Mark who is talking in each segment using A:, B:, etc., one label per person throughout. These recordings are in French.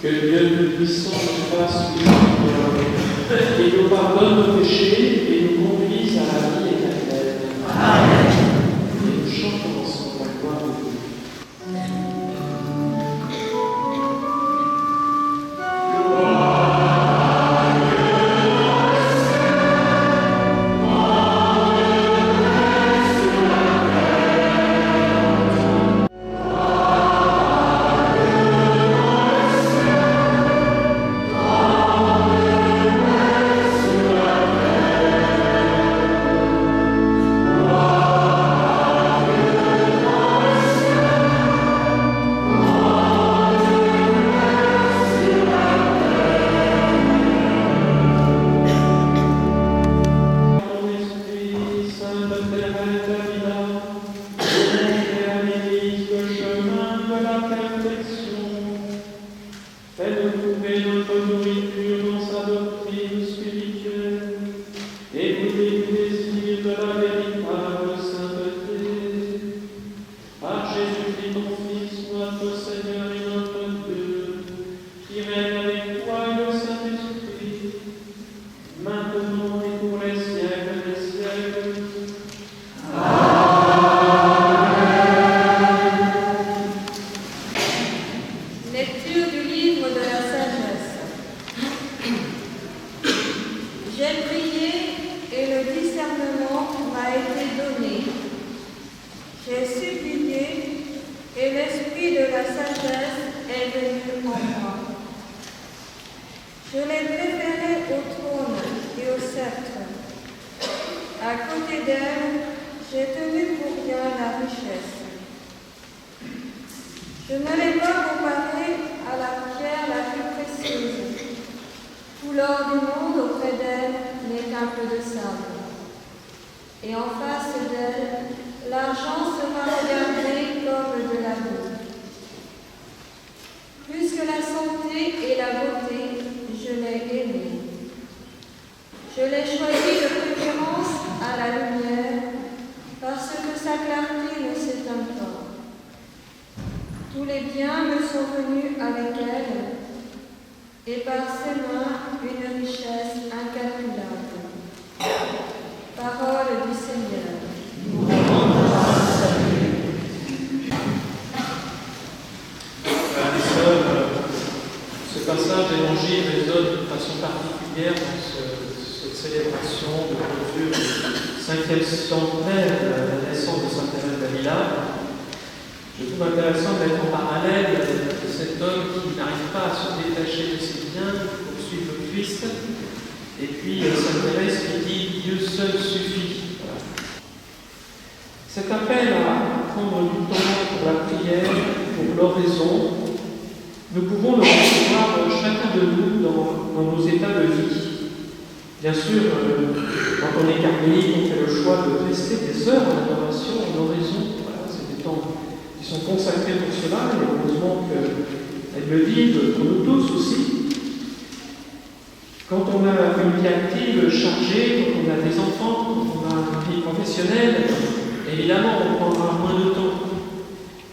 A: Que Dieu Tout-Puissant nous fasse miséricorde et nous pardonne nos péchés et nous conduise à la vie éternelle. Amen. Et nous chantons ensemble la gloire de Dieu.
B: Lecture du livre de la sagesse. J'ai prié et le discernement m'a été donné. J'ai supplié et l'esprit de la sagesse est venu en moi. Je l'ai préféré au trône et au sceptre. À côté d'elle, j'ai tenu pour bien la richesse. Je ne l'ai pas comparée à la pierre la plus précieuse. Tout l'or du monde auprès d'elle n'est qu'un peu de sable. Et en face d'elle, l'argent sera regardé comme de la boue. Plus que la santé et la beauté, je l'ai aimée. Je l'ai choisie de préférence à la lumière, parce que sa clarté ne s'éteint pas. Tous les biens me sont venus avec elle, et par ses mains une richesse incalculable. Parole du Seigneur.
A: Frères et sœurs, ce passage d'évangile résonne d'une façon particulière dans cette célébration de clôture du 5e centenaire de la naissance de Sainte Thérèse d'Avila. Je trouve intéressant d'être en parallèle de cet homme qui n'arrive pas à se détacher de ses biens, pour suivre le Christ, et puis Sainte Thérèse qui dit « Dieu seul suffit ». Voilà. Cet appel à prendre du temps pour la prière, pour l'oraison, nous pouvons le recevoir chacun de nous dans nos états de vie. Bien sûr, quand on est carmélite, on fait le choix de rester des heures en adoration, en oraison. Voilà, c'est des temps qui sont consacrés pour cela, et heureusement qu'elle le dit pour nous tous aussi. Quand on a une vie active, chargée, quand on a des enfants, quand on a une vie professionnelle, évidemment on prendra moins de temps.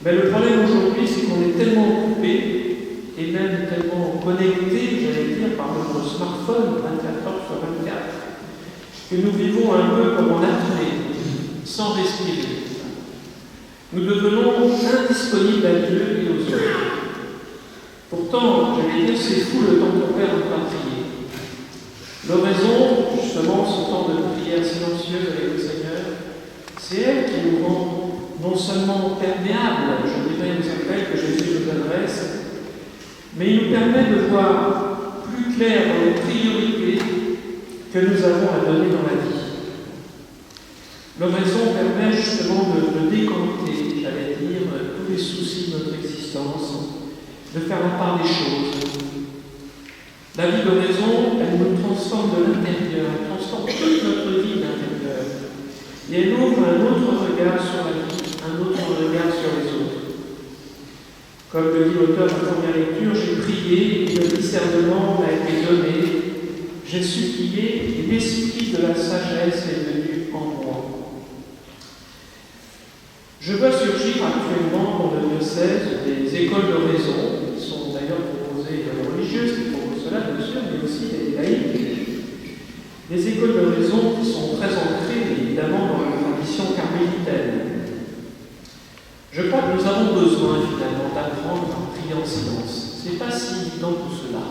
A: Mais le problème aujourd'hui, c'est qu'on est tellement coupé, et même tellement connecté, j'allais dire, par notre smartphone 24 heures sur 24, que nous vivons un peu comme en apnée, sans respirer. Nous devenons indisponibles à Dieu et aux autres. Pourtant, j'allais dire, c'est fou le temps qu'on perd à prier. L'oraison, justement, ce temps de prière silencieuse avec le Seigneur, c'est elle qui nous rend non seulement perméables, je dirais aux appels que Jésus nous adresse, mais il nous permet de voir plus clair dans les priorités que nous avons à donner dans la vie. L'oraison permet justement de décanter, j'allais dire, tous les soucis de notre existence, de faire la part des choses. La vie d'oraison, elle nous transforme de l'intérieur, elle transforme toute notre vie de l'intérieur. Et elle ouvre un autre regard sur la vie, un autre regard sur les autres. Comme le dit l'auteur de la première lecture, j'ai prié et le discernement m'a été donné. J'ai supplié et l'esprit de la sagesse est venu en moi. Je vois surgir actuellement dans le diocèse des écoles d'oraison, qui sont d'ailleurs proposées catholiques, bien sûr, mais aussi des laïcs, des écoles d'oraison qui sont très ancrées, évidemment, dans la tradition carmélitaine. Je crois que nous avons besoin, finalement, d'apprendre à prier en silence. Ce n'est pas si évident tout cela.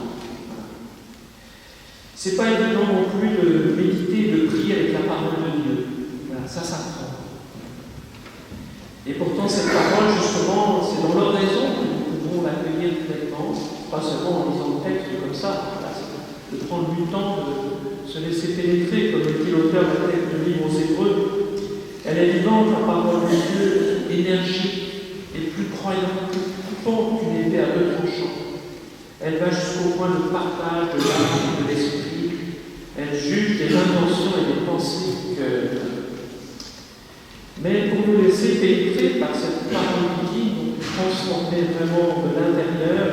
A: Ce n'est pas évident non plus de méditer, de prier avec la parole de Dieu. Voilà, ça s'apprend. Et pourtant, cette parole, justement, c'est dans l'oraison que nous pouvons l'accueillir pleinement, pas seulement en lisant le texte comme ça, voilà, de prendre du temps de se laisser pénétrer, comme le dit l'auteur du livre aux Hébreux. Elle est vivante, la parole de Dieu, énergique et plus croyante, plus coupante qu'une épée à deux tranchants. Elle va jusqu'au point de partage de l'âme et de l'esprit. Elle juge des intentions et des pensées que. Mais pour nous laisser pénétrer par cette parole divine, donc transformer vraiment de l'intérieur,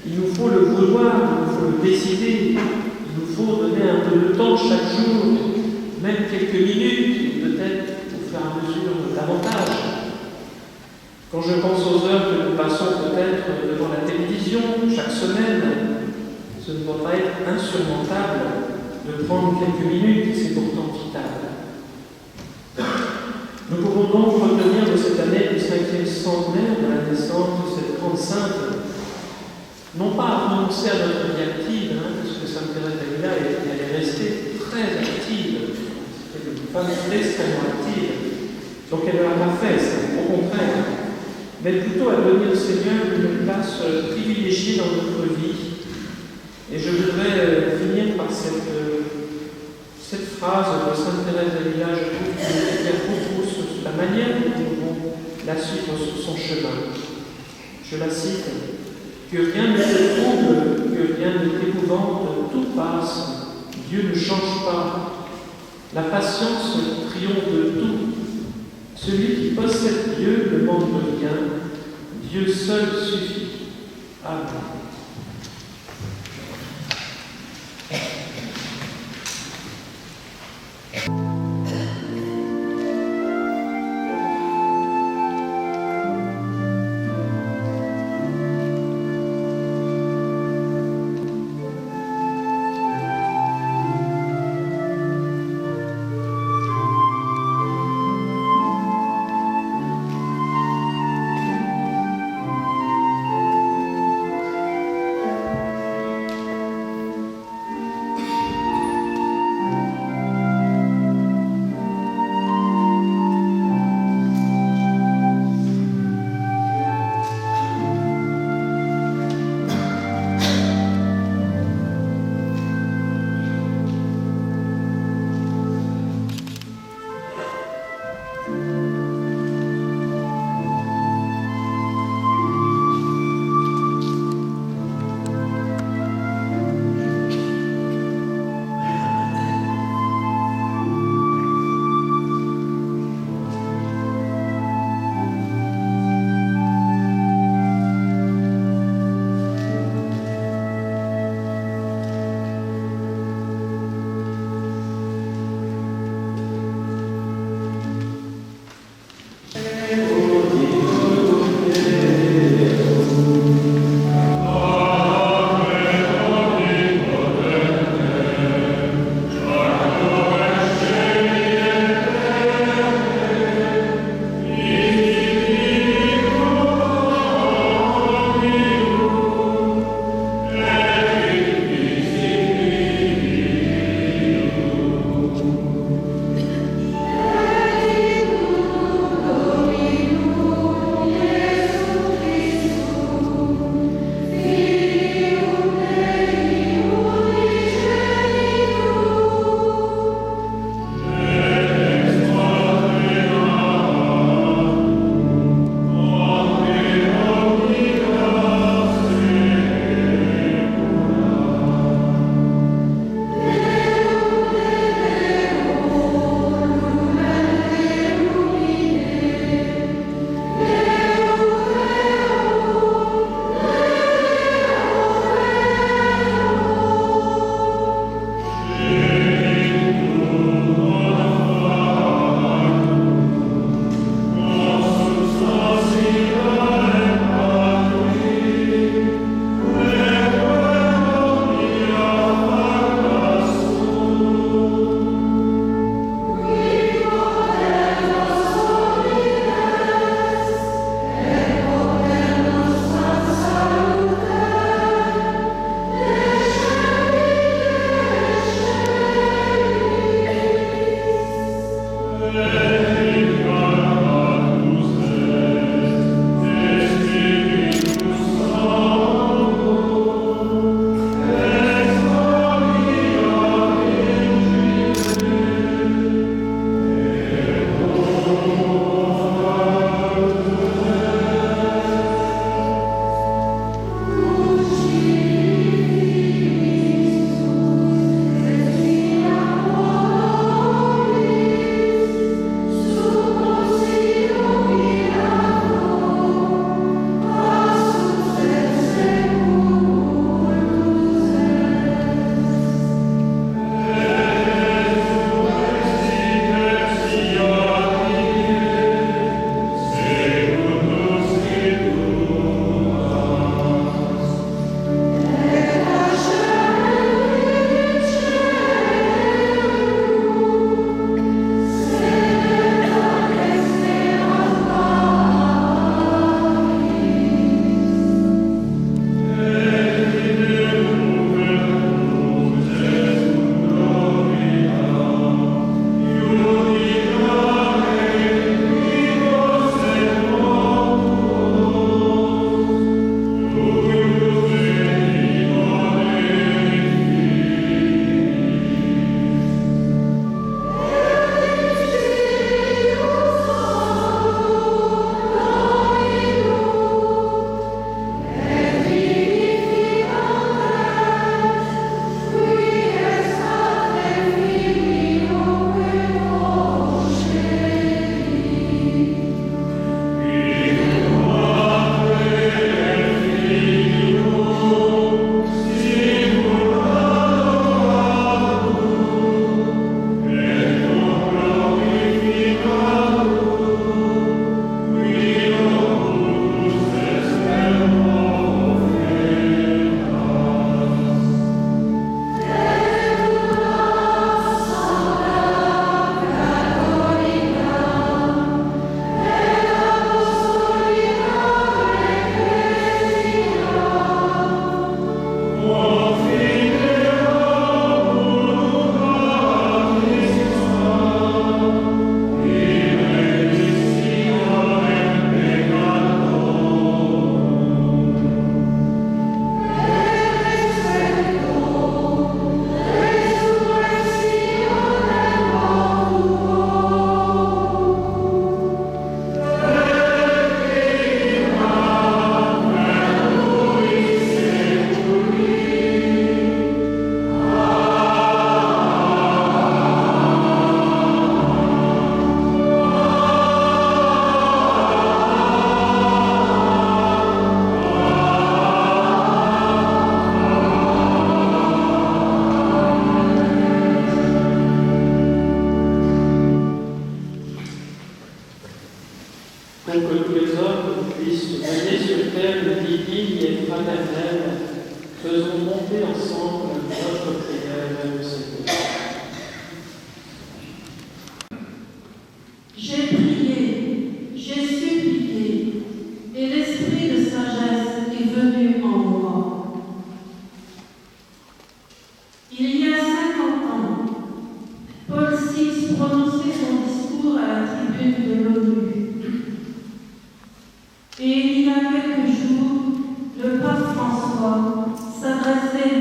A: il nous faut le vouloir, il nous faut le décider, il nous faut donner un peu de temps chaque jour, même quelques minutes, et peut-être au fur et à mesure davantage. Quand je pense aux heures que nous passons peut-être devant la télévision chaque semaine, ce ne doit pas être insurmontable de prendre quelques minutes, et c'est pourtant vital. Nous pouvons donc retenir de cette année du 5e centenaire de la naissance de cette grande sainte, non pas à renoncer à notre vie active, puisque Sainte Thérèse d'Avila, elle est restée très active, c'était une femme extrêmement active, donc elle ne l'a pas fait, c'est au contraire, mais plutôt à donner au Seigneur une place privilégiée dans notre vie. Et je voudrais finir par cette phrase de Sainte Thérèse d'Avila, je trouve qu'elle éclaire beaucoup sur la manière dont nous devons la suivre sur son chemin. Je la cite: que rien ne te trouble, que rien ne t'épouvante, tout passe, Dieu ne change pas. La patience triomphe de tout. Celui qui possède Dieu ne manque de rien. Dieu seul suffit. Amen.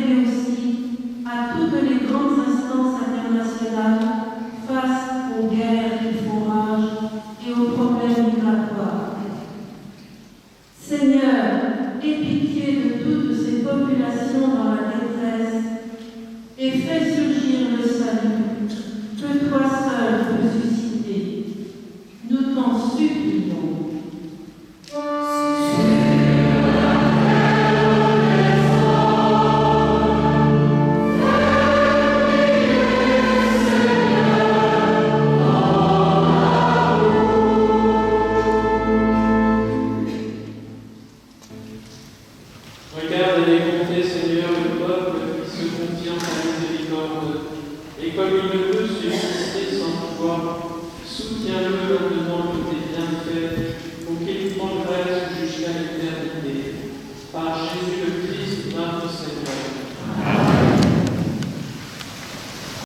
C: veiller aussi à toutes les grandes instances internationales face aux guerres qui font rage et aux problèmes migratoires. Seigneur, aie pitié de toutes ces populations dans la détresse et fais surgir le salut que toi seul peux susciter. Nous t'en supplions.
A: Regarde et comptez, Seigneur, le peuple qui se confie en ta miséricorde, et comme il ne peut subsister sans pouvoir, soutiens-le en demandant tes bienfaits, pour qu'il progresse jusqu'à l'éternité. Par Jésus le